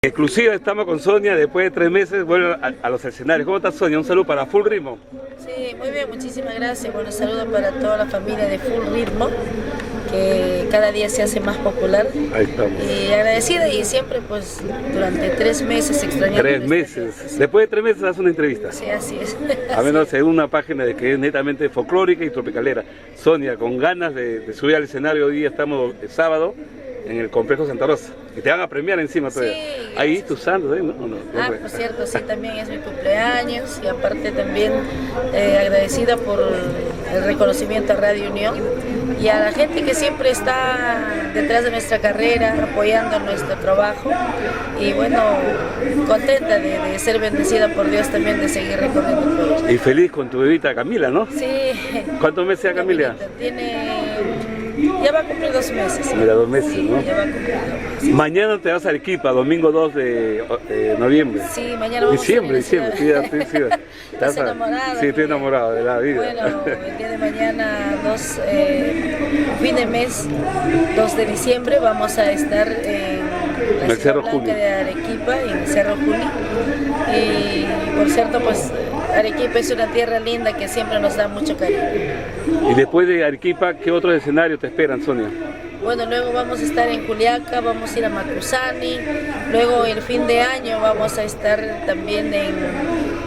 Exclusiva, estamos con Sonia, después de 3 meses vuelve a los escenarios. ¿Cómo estás, Sonia? Un saludo para Full Ritmo. Sí, muy bien, muchísimas gracias. Bueno, saludos para toda la familia de Full Ritmo, que cada día se hace más popular. Ahí estamos. Y agradecida, y siempre pues durante 3 meses extrañando. 3 meses. Después de 3 meses haces una entrevista. Sí, así es. A menos en una página de que es netamente folclórica y tropicalera. Sonia, con ganas de subir al escenario, hoy día estamos el sábado en el Complejo Santa Rosa, que te van a premiar encima todavía. Sí, ahí tu santo, ¿no? Por cierto, sí, también es mi cumpleaños, y aparte también agradecida por el reconocimiento a Radio Unión y a la gente que siempre está detrás de nuestra carrera, apoyando nuestro trabajo, y bueno, contenta de ser bendecida por Dios también, de seguir recorriendo el país. Y feliz con tu bebita Camila, ¿no? Sí. ¿Cuántos meses ya Camila? Ya va a cumplir 2 meses. Mira, 2 meses, sí, ¿no? Ya va a cumplir 2 meses. Mañana te vas a Arequipa, domingo 2 de noviembre. Sí, mañana vamos diciembre, a diciembre, sí. ¿Estás enamorada? Sí, estoy enamorado de la vida. Bueno, el día de mañana, fin de mes, 2 de diciembre, vamos a estar en la Ciudad Blanca de Arequipa, en el Cerro Juni. Y por cierto, pues Arequipa es una tierra linda que siempre nos da mucho cariño. Y después de Arequipa, ¿qué otros escenarios te esperan, Sonia? Bueno, luego vamos a estar en Juliaca, vamos a ir a Macusani, luego el fin de año vamos a estar también en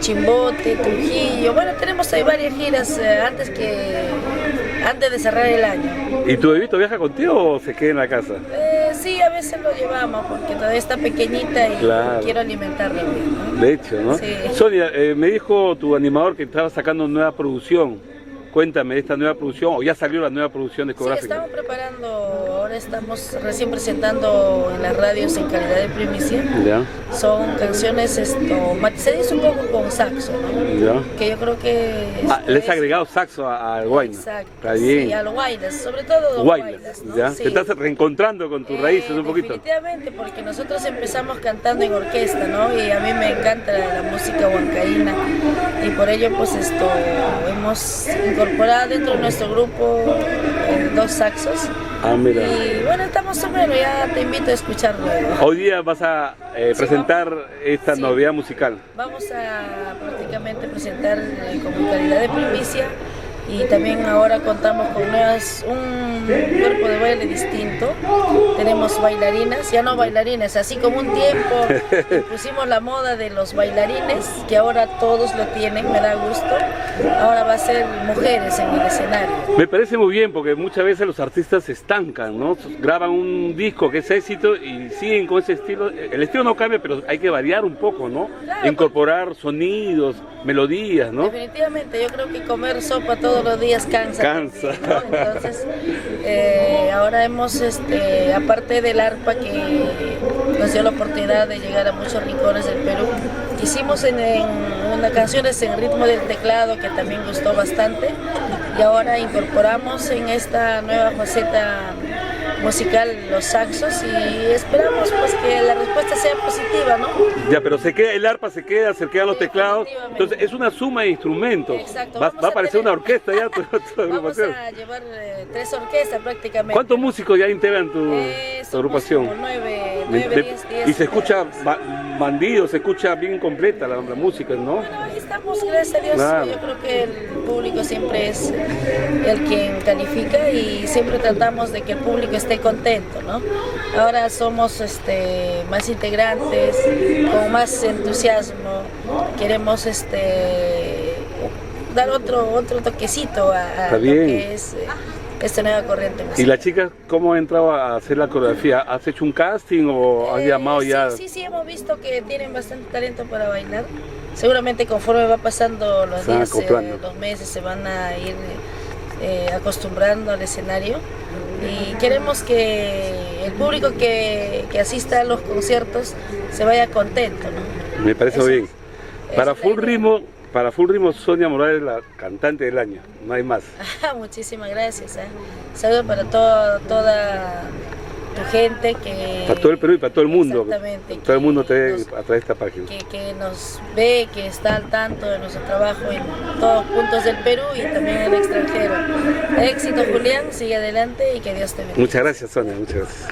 Chimbote, Trujillo. Bueno, tenemos ahí varias giras antes de cerrar el año. ¿Y tu bebito viaja contigo o se queda en la casa? Sí, a veces lo llevamos porque todavía está pequeñita y claro, quiero alimentarla bien, ¿no? De hecho, ¿no? Sí. Sonia, me dijo tu animador que estaba sacando nueva producción. Cuéntame de esta nueva producción, o ya salió la nueva producción discográfica. Sí, estamos preparando, ahora estamos recién presentando en las radios en calidad de primicia. Ya. Son canciones matizadas un poco con saxo, ¿no? Ya. Que yo creo que... le has agregado saxo al guayna. Exacto. Está bien. Sí, a los guaynas, sobre todo guaynas, ¿no? ¿Ya? Sí. Te estás reencontrando con tus raíces un poquito. Definitivamente, porque nosotros empezamos cantando en orquesta, ¿no? Y a mí me encanta la música huancaína, y por ello pues hemos incorporado dentro de nuestro grupo 2 saxos. Ah, mira. Y bueno, estamos menos, ya te invito a escucharlo. Hoy día vas a presentar esta novedad musical. Vamos a prácticamente presentar como calidad de primicia, y también ahora contamos con un cuerpo de baile distinto. Tenemos bailarinas, ya no bailarines, así como un tiempo pusimos la moda de los bailarines, que ahora todos lo tienen, me da gusto. Ahora va a ser mujeres en el escenario. Me parece muy bien, porque muchas veces los artistas se estancan, ¿no? Graban un disco que es éxito y siguen con ese estilo. El estilo no cambia, pero hay que variar un poco, ¿no? Claro, incorporar sonidos, melodías, ¿no? Definitivamente, yo creo que comer sopa todos los días cansa. Cansa. También, ¿no? Entonces, ahora hemos, aparte del arpa que nos dio la oportunidad de llegar a muchos rincones del Perú, hicimos en unas canciones en ritmo del teclado, que también gustó bastante, y ahora incorporamos en esta nueva faceta musical los saxos, y esperamos pues que la respuesta sea positiva, ¿no? Ya, pero el arpa se quedan los teclados, entonces es una suma de instrumentos. Exacto. Va a parecer una orquesta ya tu agrupación. Vamos a llevar 3 orquestas prácticamente. ¿Cuántos músicos ya integran tu agrupación? Como 9, 10. Y se escucha bandido, se escucha bien completa la música, ¿no? Bueno, ahí estamos, gracias a Dios. Claro. Yo creo que el público siempre es el quien califica, y siempre tratamos de que el público esté contento, ¿no? Ahora somos más integrantes, con más entusiasmo. Queremos dar otro toquecito a lo que es esta nueva corriente musical. ¿Y las chicas cómo han entrado a hacer la coreografía? ¿Has hecho un casting o has llamado ya? Sí, hemos visto que tienen bastante talento para bailar. Seguramente conforme va pasando los días, los meses, se van a ir acostumbrando al escenario, y queremos que el público que asista a los conciertos se vaya contento, ¿no? Me parece bien. Para Full Ritmo, Sonia Morales, la cantante del año, no hay más. Muchísimas gracias. Saludos para toda tu gente, para todo el Perú y para todo el mundo. Exactamente. Todo el mundo te ve a través de esta página. Que nos ve, que está al tanto de nuestro trabajo en todos puntos del Perú y también en el extranjero. Éxito, Julián, sigue adelante y que Dios te bendiga. Muchas gracias, Sonia, muchas gracias.